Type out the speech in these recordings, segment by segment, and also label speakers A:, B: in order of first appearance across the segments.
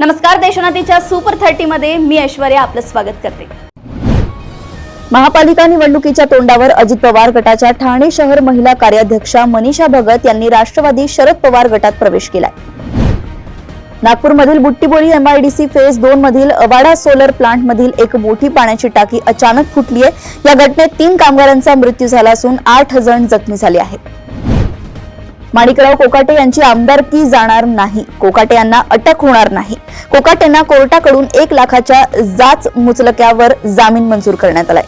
A: नमस्कार, देशनातीच्या सुपर 30 मध्ये मी ऐश्वर्या आपलं स्वागत करते।
B: महापालिका निवडणुकीच्या तोंडावर अजित पवार गटाच्या ठाणे शहर महिला कार्याध्यक्षा मनीषा भगत यांनी राष्ट्रवादी शरद पवार गटात प्रवेश केलाय। नागपूरमधील बुट्टीबोरी MIDC फेज 2 मधील अवाडा सोलर प्लांट मधील एक मोठी पाण्याची टाकी अचानक फुटली आहे। या घटनेत 3 कामगारांचा मृत्यू झाला असून 8 जण जखमी झाले आहेत। माणिकराव कोकाटे यांची आमदारकी जाणार नाही, कोकाटे यांना अटक होणार नाही। कोकाटेंना कोर्टाकडून 1 लाखाच्या जाच मुचलक्यावर जामीन मंजूर करण्यात आलाय।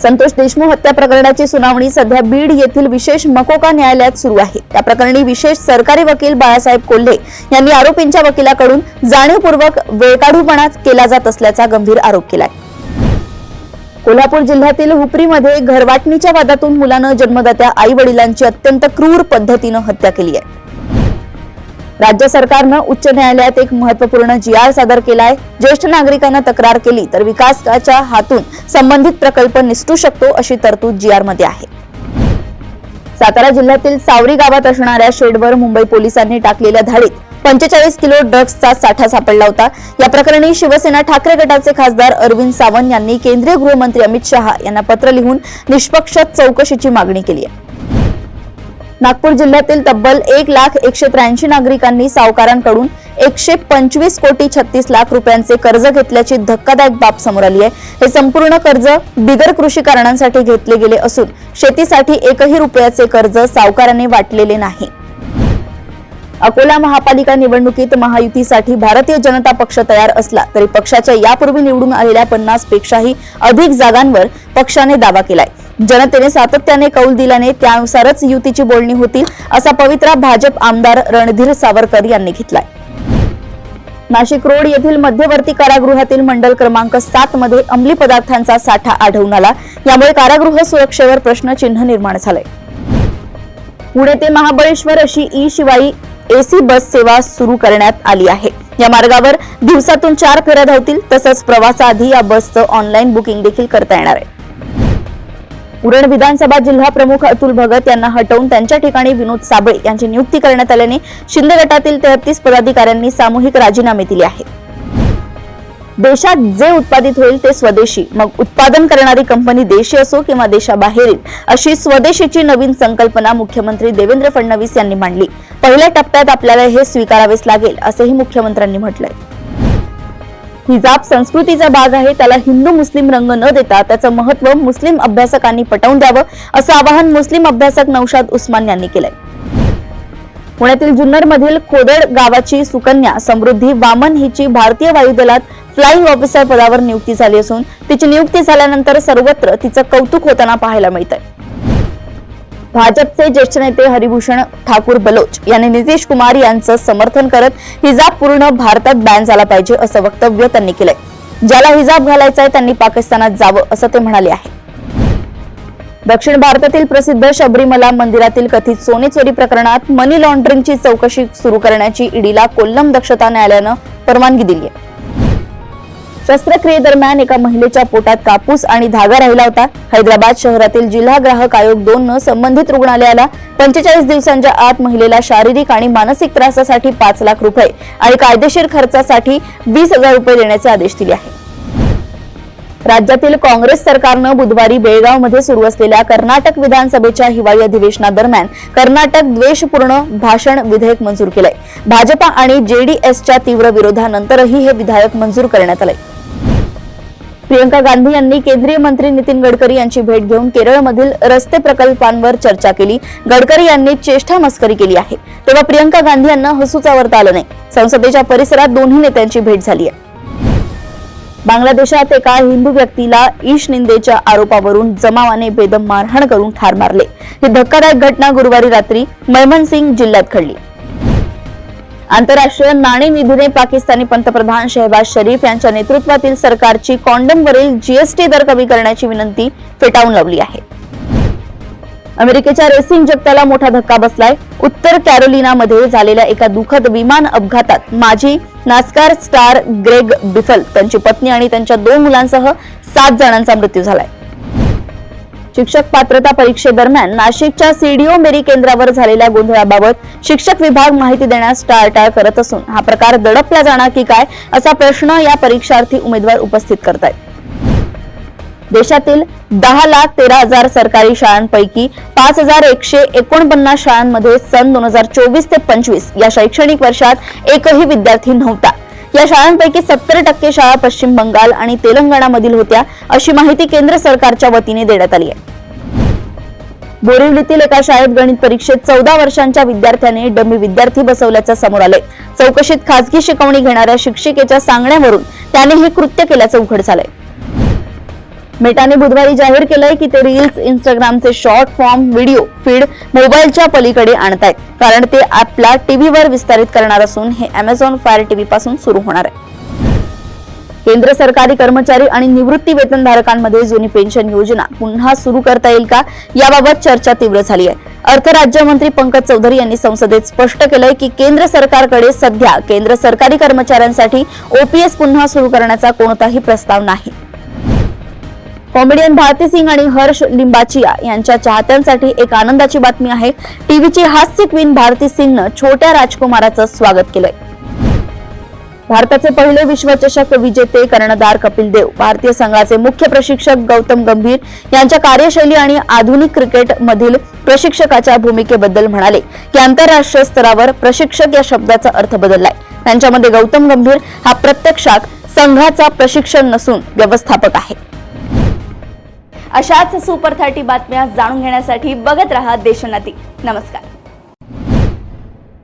B: संतोष देशमुख हत्या प्रकरणाची सुनावणी सध्या बीड येथील विशेष मकोका न्यायालयात सुरू आहे। त्या प्रकरणी विशेष सरकारी वकील बाळासाहेब कोल्हे यांनी आरोपींच्या वकिलाकडून जाणीवपूर्वक वेळकाढूपणा केला जात असल्याचा गंभीर आरोप केलाय। कोल्हापूर जिल्ह्यातील हुपरीमध्ये घरवाटणीच्या वादातून मुलानं जन्मदात्या आई वडिलांची अत्यंत क्रूर पद्धतीनं हत्या केली आहे। राज्य सरकारनं उच्च न्यायालयात एक महत्त्वपूर्ण GR सादर केलाय। ज्येष्ठ नागरिकांना तक्रार केली तर विकासाच्या हातून संबंधित प्रकल्प निसटू शकतो अशी तरतूद GR मध्ये आहे। सातारा जिल्ह्यातील सावरी गावात असणाऱ्या शेडवर मुंबई पोलिसांनी टाकलेल्या धाडीत 45 किलो ड्रग्सचा साठा सापडला होता। या प्रकरणी शिवसेना ठाकरे गटाचे खासदार अरविंद सावंत यांनी केंद्रीय गृहमंत्री अमित शहा यांना पत्र लिहून निष्पक्ष चौकशीची मागणी केली आहे। नागपूर जिल्ह्यातील तब्बल 1,01,83 नागरिकांनी सावकारांकडून 125 कोटी 36 लाख रुपयांचे कर्ज घेतल्याची धक्कादायक बाब समोर आली आहे। हे संपूर्ण कर्ज बिगर कृषी कारणांसाठी घेतले गेले असून शेतीसाठी 1ही रुपयाचे कर्ज सावकारांनी वाटलेले नाही। अकोला महापालिका निवडणुकीत महायुतीसाठी भारतीय जनता पक्ष तयार असला तरी पक्षाच्या यापूर्वी निवडून आलेल्या 50 पेक्षाही अधिक जागांवर पक्षाने दावा केलाय। जनतेने सातत्याने कौल दिल्याने त्यानुसारच युतीची बोलणी होतील असा पवित्रा भाजप आमदार रणधीर सावरकर यांनी घेतलाय। नाशिक रोड येथील मध्यवर्ती कारागृहातील मंडल क्रमांक 7 मध्ये अंमली पदार्थांचा साठा आढळून आला। यामुळे कारागृह सुरक्षेवर प्रश्नचिन्ह निर्माण झाले। पुणे ते महाबळेश्वर अशी शिवाई AC बस सेवा सुरू करण्यात आली आहे। या मार्गावर दिवसातून 4 फेऱ्या धावतील। तसंच प्रवासाआधी या बसचं ऑनलाईन बुकिंग देखील करता येणार आहे। उरण विधानसभा जिल्हा प्रमुख अतुल भगत यांना हटवून त्यांच्या ठिकाणी विनोद साबळे यांची नियुक्ती करण्यात आल्याने शिंदे गटातील 33 पदाधिकाऱ्यांनी सामूहिक राजीनामे दिले आहेत। देशात जे उत्पादित होईल ते स्वदेशी, मग उत्पादन करणारी कंपनी देशी असो किंवा देशाबाहेरील, अशी स्वदेशीची नवीन संकल्पना मुख्यमंत्री देवेंद्र फडणवीस यांनी मांडली। पहिल्या टप्प्यात आपल्याला हे स्वीकारावेच लागेल असेही मुख्यमंत्र्यांनी म्हटलंय। हिजाब संस्कृतीचा भाग आहे, त्याला हिंदू मुस्लिम रंग न देता त्याचं महत्त्व मुस्लिम अभ्यासकांनी पटवून द्यावं असं आवाहन मुस्लिम अभ्यासक नौशाद उस्मान यांनी केलंय। पुण्यातील जुन्नर मधील खोदड गावाची सुकन्या समृद्धी वामन हिची भारतीय वायुदलात फ्लाइंग ऑफिसर पदावर नियुक्ती झाली असून तिची नियुक्ती झाल्यानंतर सर्वत्र तिचं कौतुक होताना पाहायला मिळतंय। भाजपचे ज्येष्ठ नेते हरिभूषण ठाकूर बलोच यांनी नितीश कुमार यांचं समर्थन करत हिजाब पूर्ण भारतात बॅन झाला पाहिजे असं वक्तव्य त्यांनी केलंय। ज्याला हिजाब घालायचा आहे त्यांनी पाकिस्तानात जावं असं ते म्हणाले आहे। दक्षिण भारतातील प्रसिद्ध शबरीमला मंदिरातील कथित सोने चोरी प्रकरणात मनी लॉन्ड्रिंगची चौकशी सुरू करण्याची ईडीला कोल्लम दक्षता न्यायालयानं परवानगी दिली आहे। शस्त्रक्रियेदरम्यान एका महिलेच्या पोटात कापूस आणि धागा राहिला होता। हैदराबाद शहरातील जिल्हा ग्राहक आयोग 2 न संबंधित रुग्णालयाला 45 दिवसांच्या आत महिलेला शारीरिक आणि मानसिक त्रासासाठी 5 लाख रुपये आणि कायदेशीर खर्चासाठी 20,000 रुपये देण्याचे आदेश दिले आहेत। राज्यातील काँग्रेस सरकारनं बुधवारी बेळगावमध्ये सुरू असलेल्या कर्नाटक विधानसभेच्या हिवाळी अधिवेशनादरम्यान कर्नाटक द्वेषपूर्ण भाषण विधेयक मंजूर केलंय। भाजपा आणि JDSच्या तीव्र विरोधानंतरही हे विधेयक मंजूर करण्यात आलंय। प्रियंका गांधी यांनी केंद्रीय मंत्री नितीन गडकरी यांची भेट घेऊन केरळमधील रस्ते प्रकल्पांवर चर्चा केली। गडकरी यांनी चेष्टा मस्करी केली आहे, तेव्हा प्रियंका गांधी यांना हसूच आवरता आलं नाही। संसदेच्या परिसरात दोन्ही नेत्यांची भेट झाली आहे। बांगलादेशात एका हिंदू व्यक्तीला ईशनिंदेच्या आरोपावरून जमावाने बेदम मारहाण करून ठार मारले। ही धक्कादायक घटना गुरुवारी रात्री मैमनसिंग जिल्ह्यात घडली। आंतरराष्ट्रीय नाणेनिधीने पाकिस्तानी पंतप्रधान शहबाज शरीफ यांच्या नेतृत्वातील सरकारची कॉन्डमवरील GST दर कमी करण्याची विनंती फेटाळून लावली आहे। अमेरिकेच्या रेसिंग जगताला मोठा धक्का बसलाय। उत्तर कॅरोलिनामध्ये झालेल्या एका दुःखद विमान अपघातात माजी नास्कार स्टार ग्रेग बिफल, त्यांची पत्नी आणि त्यांच्या 2 मुलांसह 7 जणांचा मृत्यू झालाय। शिक्षक पात्रता परीक्षेदरम्यान नाशिकच्या सीडीओ मेरी केंद्रावर झालेल्या गोंधळाबाबत शिक्षक विभाग माहिती देण्यास टाळाटाळ करत असून हा प्रकार दडपला जाणार की काय असा प्रश्न या परीक्षार्थी उमेदवार उपस्थित करतायत. देशातील 10,13,000 सरकारी शाळांपैकी 5,149 शाळांमध्ये सन 2024 ते 25 या शैक्षणिक वर्षात एकही विद्यार्थी नव्हता. या शाळांपैकी 70% शाळा पश्चिम बंगाल आणि तेलंगणामधील होत्या अशी माहिती केंद्र सरकारच्या वतीने देण्यात आली आहे. बोरिवलीतील एका शाळेत गणित परीक्षेत 14 वर्षांच्या विद्यार्थ्याने डमी विद्यार्थी बसवल्याचं समोर आलंय. चौकशीत खासगी शिकवणी घेणाऱ्या शिक्षिकेच्या सांगण्यावरून त्याने हे कृत्य केल्याचं उघड झालंय. मेटाने बुधवारी जाहीर केलंय की ते रील्स, इंस्टाग्रामचे शॉर्ट फॉर्म व्हिडिओ फीड मोबाईलच्या पलीकडे आणतायत, कारण ते ॲपला टीव्हीवर विस्तारित करणार असून हे Amazon Fire TV पासून सुरू होणार आहे. केंद्र सरकारी कर्मचारी आणि निवृत्ती वेतनधारकांमध्ये जुनी पेन्शन योजना पुन्हा सुरू करता येईल का याबाबत चर्चा तीव्र झाली आहे. अर्थ राज्यमंत्री पंकज चौधरी यांनी संसदेत स्पष्ट केलंय की केंद्र सरकारकडे सध्या केंद्र सरकारी कर्मचाऱ्यांसाठी OPS पुन्हा सुरू करण्याचा कोणताही प्रस्ताव नाही. कॉमेडियन भारती सिंग आणि हर्ष लिंबाचिया यांच्या चाहत्यांसाठी एक आनंदाची बातमी आहे. टीव्हीची हास्य क्वीन भारती सिंगनं छोट्या राजकुमाराचं स्वागत केलंय. भारताचे पहिले विश्वचषक विजेते कर्णधार कपिल देव, भारतीय संघाचे मुख्य प्रशिक्षक गौतम गंभीर यांच्या कार्यशैली आणि आधुनिक क्रिकेट मधील प्रशिक्षकाच्या भूमिकेबद्दल म्हणाले की आंतरराष्ट्रीय स्तरावर प्रशिक्षक या शब्दाचा अर्थ बदललाय. त्यांच्यामध्ये गौतम गंभीर हा प्रत्यक्षात संघाचा प्रशिक्षक नसून व्यवस्थापक आहे.
A: अशाच सुपर 30 बातम्या जाणून घेण्यासाठी बघत रहा देशोन्नती. नमस्कार.